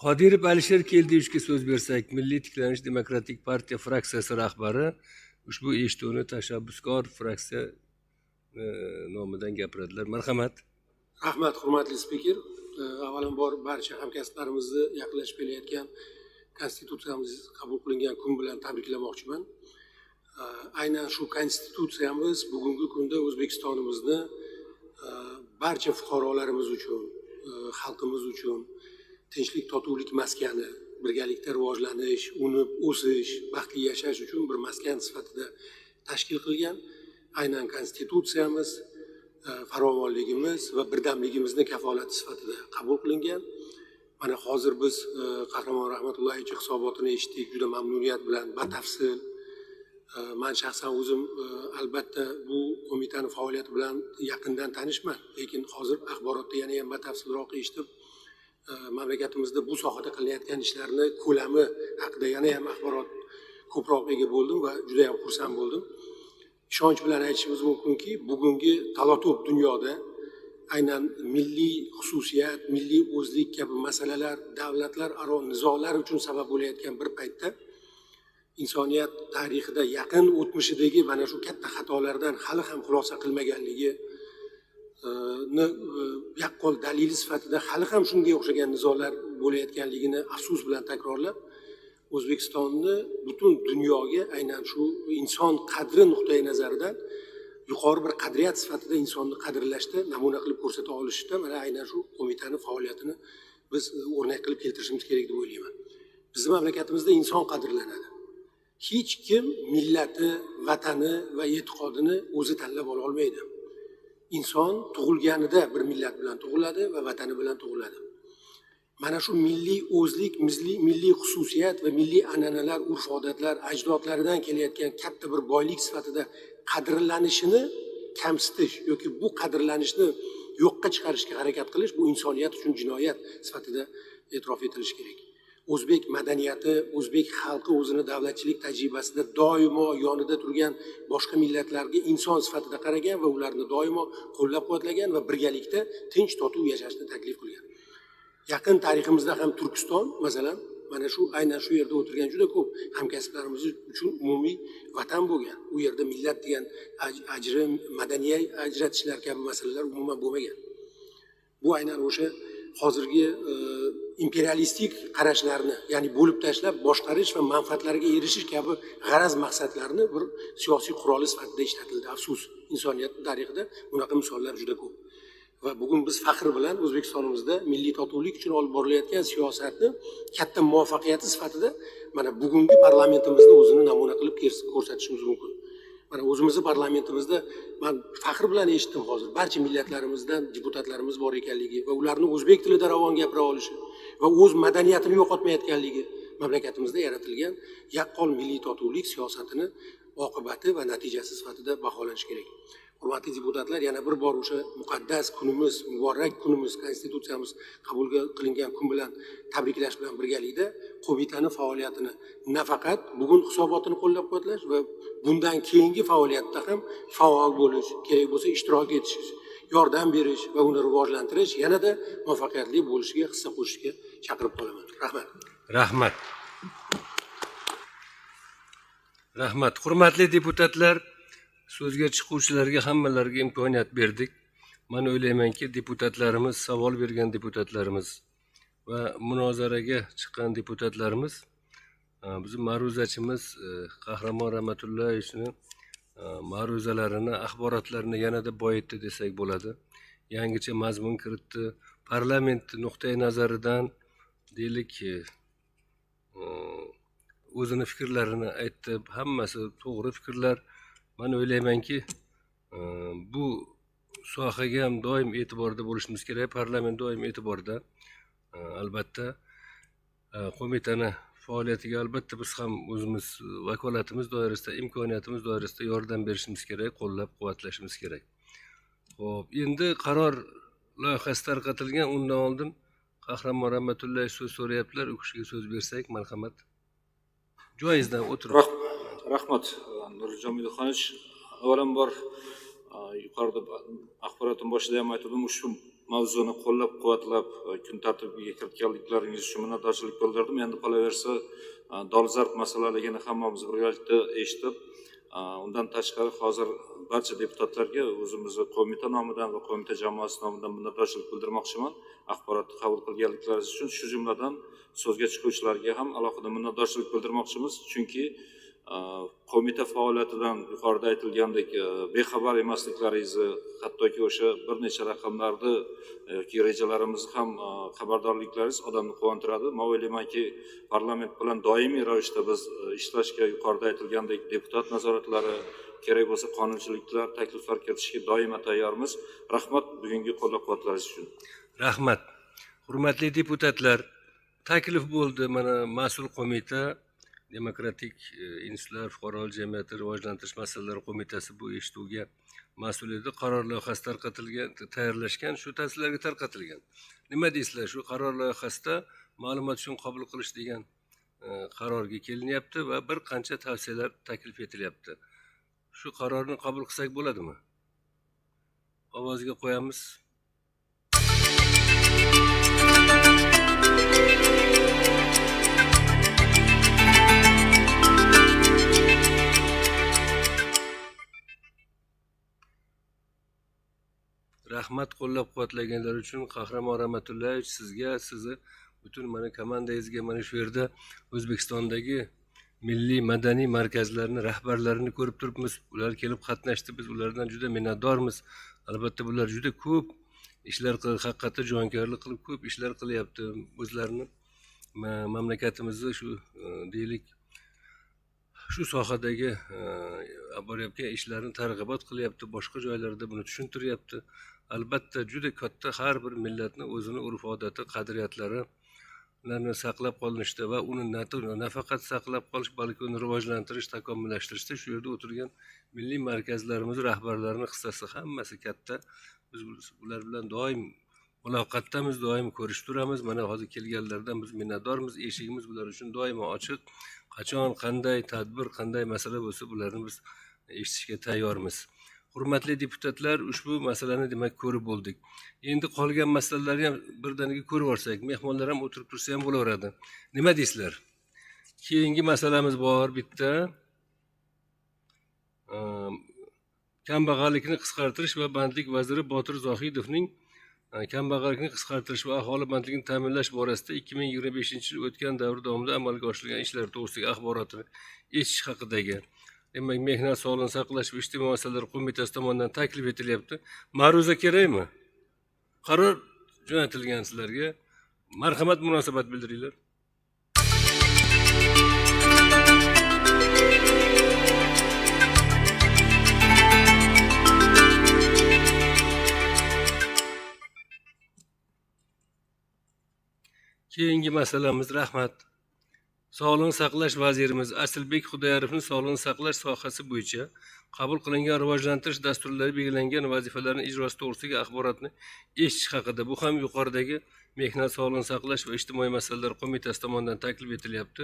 Qodirov Alisher Keldiyevga so'z bersak, Milliy tiklanish demokratik partiya fraksiyasi rahbari ushbu eshituvni tashabbuskor fraksiya nomidan gapiradilar. Marhamat. Rahmat, hurmatli spiker. Avvalambor barcha hamkasblarimizni yaqinlashib kelayotgan konstitutsiyamiz qabul qilingan kun bilan tabriklamoqchiman. Aynan shu konstitutsiyamiz bugungi kunda O'zbekistonimizni barcha fuqarolarimiz uchun, xalqimiz uchun tinchlik, totuvlik maskani, birgalikda rivojlanish, unib o'sish, baxtli yashash uchun bir maskan sifatida tashkil qilgan. Aynan konstitutsiyamiz farovonligimiz va birdamligimizni kafolati sifatida qabul qilingan. Mana hozir biz Qahramon Rahmatullayevich hisobotini eshitdik, juda mamnuniyat bilan batafsil. Men shaxsan o'zim albatta bu qo'mitani faoliyati bilan yaqindan tanishman, lekin hozir axborotda yana ham batafsilroq eshitib, mamlakatimizda bu sohada qilayotgan ishlarni ko'lami haqida yana ham axborot ko'proq ega bo'ldim va juda ham xursand bo'ldim. Ishonch bilan aytishimiz mumkinki, bugungi talotub dunyoda aynan milliy xususiyat, milliy o'zlik kabi masalalar davlatlararo nizolar uchun sabab bo'layotgan bir paytda insoniyat tarixida yaqin o'tmishidagi mana shu katta xatolardan hali ham xulosa qilmaganligi yaqqol dalili sifatida hali ham shunga o'xshagan nizolar bo'layotganligini afsus bilan takrorlab, O'zbekistonni butun dunyoga aynan shu inson qadri nuqtai nazaridan yuqori bir qadriyat sifatida insonni qadrlashda namuna qilib ko'rsata olishda mana aynan shu qo'mitani faoliyatini biz o'rnak qilib keltirishimiz kerak deb o'ylayman. Bizning mamlakatimizda inson qadrlanadi. Hech kim millati, vatani va e'tiqodini o'zi tanlab ola olmaydi. Inson tug'ilganida bir millat bilan tug'iladi va vatani bilan tug'iladi. Mana shu milliy o'zlik, milliy xususiyat va milliy an'analar, urf-odatlar ajdodlaridan kelayotgan katta bir boylik sifatida qadrlanishini kamsitish yoki bu qadrlanishni yo'qqa chiqarishga harakat qilish bu insoniyat uchun jinoyat sifatida e'tirof etilishi kerak. O'zbek madaniyati, o'zbek xalqi o'zini davlatchilik tajribasida doimo yonida turgan boshqa millatlarga inson sifatida qaragan va ularni doimo qo'llab-quvvatlagan va birgalikda tinch, totuv yashashni taklif qilgan. Yaqin tariximizda ham Turkiston, masalan, mana shu aynan shu yerda o'tirgan juda ko'p hamkasblarimiz uchun umumiy vatan bo'lgan. U yerda millat degan ajrim, madaniyat ajratishlar kabi masalalar umuman bo'lmagan. Bu aynan o'sha hozirgi imperialistik qarashlarni, ya'ni bo'lib tashlab boshqarish va manfaatlarga erishish kabi g'araz maqsadlarni bir siyosiy quroli sifatida ishlatildi. Afsus, insoniyat tarixida bunaqa misollar juda ko'p. Va bugun biz faxr bilan O'zbekistonimizda milliy totuvlik uchun olib borilayotgan siyosatni katta muvaffaqiyati sifatida mana bugungi parlamentimizda o'zini namuna qilib ko'rsatishimiz mumkin. Mana o'zimizni parlamentimizda men faxr bilan eshitdim hozir barcha millatlarimizdan deputatlarimiz bor ekanligi va ularni o'zbek tilida ravon gapira olishi va o'z madaniyatini yo'qotmayotganligi mamlakatimizda yaratilgan yaqqol milliy totuvlik siyosatini oqibati va natijasi sifatida baholanishi kerak. Hurmatli deputatlar, yana bir bor o'sha muqaddas kunimiz, muborak kunimiz, konstitutsiyamiz qabul qilingan kun bilan tabriklash bilan birgalikda qo'mitani faoliyatini nafaqat bugun hisobotini qo'llab-quvvatlash va bundan keyingi faoliyatda ham faol bo'lish, kerak bo'lsa ishtirok etish, yordam berish va uni rivojlantirish yanada muvaffaqiyatli bo'lishiga hissa qo'shishga chaqirib qolaman. Rahmat. Rahmat. Rahmat. Hurmatli deputatlar, so'zga chiquvchilarga hammalariga imkoniyat berdik. Men o'ylaymanki, deputatlarimiz, savol bergan deputatlarimiz va munozaraga chiqqan deputatlarimiz, bizim ma'ruzachimiz Qahramon Rahmatullayevichning ma'ruzalarini, axborotlarini yanada boyitdi desak bo'ladi. Yangicha mazmun kiritdi. Parlament nuqtai nazaridan deylik o'zini fikrlarini aytdi. Hammasi to'g'ri fikrlar. Men o'ylaymanki, bu sohaga ham doim e'tiborda bo'lishimiz kerak. Parlament doim e'tiborda. Albatta qo'mitani faoliyatiga albatta biz ham o'zimiz vakolatimiz doirasida, imkoniyatimiz doirasida yordam berishimiz kerak, qo'llab-quvvatlashimiz kerak. Xo'p, endi qaror loyihasi tarqatilgan. Undan oldin Qahramon Rahmatullayev so'z so'rayaptilar. U kishiga so'z bersak, marhamat. Joyizdan o'tirib. Rahmat Nurjon Midoxonovich. Avvalambor yuqorida axborotning boshida ham aytdim, ushbu mavzuni qo'llab-quvvatlab kun tartibiga kiritganliklaringiz uchun minnatdorchilik bildirdim. Endi qolaversa, dolzarb masalaligini hammamiz birgalikda eshitib, undan tashqari hozir barcha deputatlarga o'zimizni qo'mita nomidan va qo'mita jamoasi nomidan minnatdorchilik bildirmoqchiman. Axborotni qabul qilganliklaringiz uchun, shu jumladan so'zga chiquvchilarga ham alohida minnatdorchilik bildirmoqchimiz, chunki qo'mita faoliyatidan yuqorida aytilgandek bexabar emasliklaringizni, hattoki o'sha bir necha raqamlarni yoki rejalarimizni ham xabardorliklaringiz odamni quvontiradi. Men o'ylaymanki, parlament bilan doimiy ravishda biz ishlashga, yuqorida aytilgandek deputat nazoratlari, kerak bo'lsa qonunchiliklar, takliflar kiritishga doimo tayyormiz. Rahmat bugungi qo'llab-quvvatlaringiz uchun. Rahmat. Hurmatli deputatlar, taklif bo'ldi. Mana mas'ul qo'mita Demokratik institutlar fuqarolik jamiyati rivojlantirish masalalari qo'mitasi bu eshituvga mas'ul edi. Qaror loyihasi tarqatilgan, tayyorlashgan, shu tavsiyalarga tarqatilgan. Nima deysizlar? Shu qaror loyihasida ma'lumot uchun qabul qilish degan qarorga kelinyapti va bir qancha tavsiyalar taklif etilyapti. Shu qarorni qabul qilsak bo'ladimi? Ovozga qo'yamiz. Rahmat qo'llab-quvvatlaganlar uchun. Qahramon Rahmatullayevich, sizga, sizni butun mana komandangizga, mana shu yerda O'zbekistondagi milliy madaniy markazlarni rahbarlarini ko'rib turibmiz. Ular kelib qatnashdi, biz ulardan juda minnatdormiz. Albatta bular juda ko'p ishlar qilib, haqiqatda jonkuyarlik qilib ko'p ishlar qilyapti. O'zlarini mamlakatimizni shu deylik shu sohadagi borayotgan ishlarni targ'ibot qilyapti, boshqa joylarda buni tushuntiryapti. Albatta juda katta har bir millatni o'zini urf-odati, qadriyatlarini saqlab qolinishda va uni nafaqat saqlab qolish, balki uni rivojlantirish, takomillashtirishda shu yerda o'tirgan milliy markazlarimiz rahbarlarining hissasi hammasi katta. Biz ular bilan doim muloqotdamiz, doim ko'rishib turamiz. Mana hozir kelganlardan biz minnatdormiz. Eshigimiz ular uchun doimo ochiq. Qachon qanday tadbir, qanday masala bo'lsa, bularni biz eshitishga tayyormiz. Hurmatli deputatlar, ushbu masalani demak ko'rib bo'ldik. Endi qolgan masalalarni ham birdaniga ko'rib olsak, mehmonlar ham o'tirib tursa ham bo'laveradi. Nima deysizlar? Keyingi masalamiz bor bitta. Kambag'allikni qisqartirish va bandlik vaziri Botir Zohidovning kambag'allikni qisqartirish va aholi bandligini ta'minlash borasida 2025-yil o'tgan davr davomida amalga oshirilgan ishlar to'g'risidagi axborotini eshitish haqidagi, demak, Mehnat sog'liqni saqlash va ijtimoiy masalalar qo'mitasi tomonidan taklif etilyapti. Ma'ruza kerakmi? Qaror jo'natilgan sizlarga. Marhamat, munosabat bildiringlar. Keyingi masalamiz, rahmat. Sog'liqni saqlash vazirimiz Asilbek Xudoyorovning sog'liqni saqlash sohasi bo'yicha qabul qilingan rivojlantirish dasturlari belgilangan vazifalarning ijrosi to'g'risidagi axborotni eshitish haqida. Bu ham yuqoridagi Mehnat sog'liqni saqlash va ijtimoiy masalalar qo'mitasi tomonidan taklif etilyapti.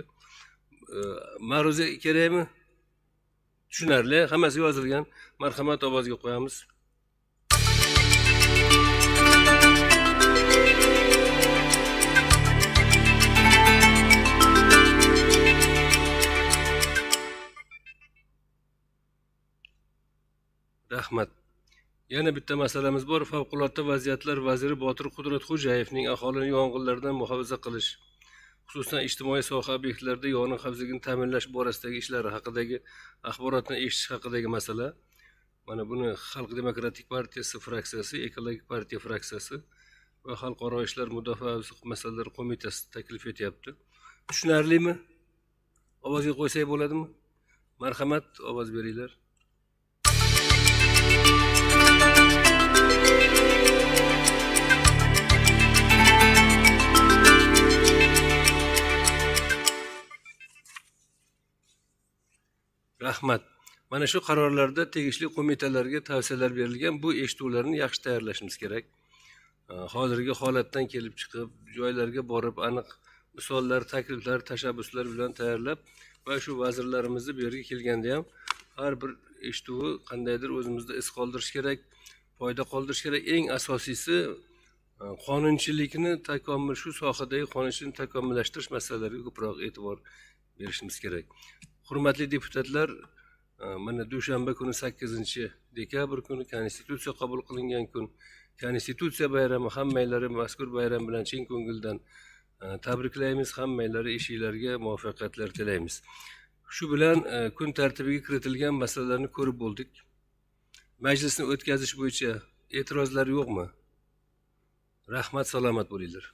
Ma'ruza kerakmi? Tushunarli, hammasi yozilgan. Marhamat, ovozga qo'yamiz. Rahmat. Yana bitta masalamiz bor. Favqulodda vaziyatlar vaziri Botir Qudratxo'jayevning aholini yong'inlardan muhofaza qilish, xususan ijtimoiy soha obyektlarida yong'in xavfsizligini ta'minlash borasidagi ishlari haqidagi axborotni eshitish haqidagi masala. Mana buni Xalq demokratik partiyasi fraksiyasi, Ekologik partiya fraksiyasi va Xalqaro ishlar mudofaa masalalari qo'mitasi taklif etyapti. Tushunarlimi? Ovozga qo'ysak bo'ladimi? Marhamat, ovoz beringlar. Rahmat. Mana shu qarorlarda tegishli qo'mitalarga tavsiyalar berilgan. Bu eshituvlarni yaxshi tayyorlashimiz kerak. Hozirgi holatdan kelib chiqib, joylarga borib, aniq misollar, takliflar, tashabbuslar bilan tayyorlab va shu vazirlarimizni bu yerga kelganda ham har bir eshituvi qandaydir o'zimizda iz qoldirish kerak, foyda qoldirish kerak. Eng asosiysi qonunchilikni takomil, shu sohadagi qonunchilikni takomillashtirish masalalariga ko'proq e'tibor berishimiz kerak. Hurmatli deputatlar, mana dushanba kuni 8-dekabr kuni konstitutsiya qabul qilingan kun, konstitutsiya bayrami, hammanglarni mazkur bayram bilan chin ko'ngildan tabriklaymiz, hammanglarni ishinglarga muvaffaqiyatlar tilaymiz. Shu bilan kun tartibiga kiritilgan masalalarni ko'rib bo'ldik. Majlisni o'tkazish bo'yicha e'tirozlar yo'qmi? Rahmat, salomat bo'linglar.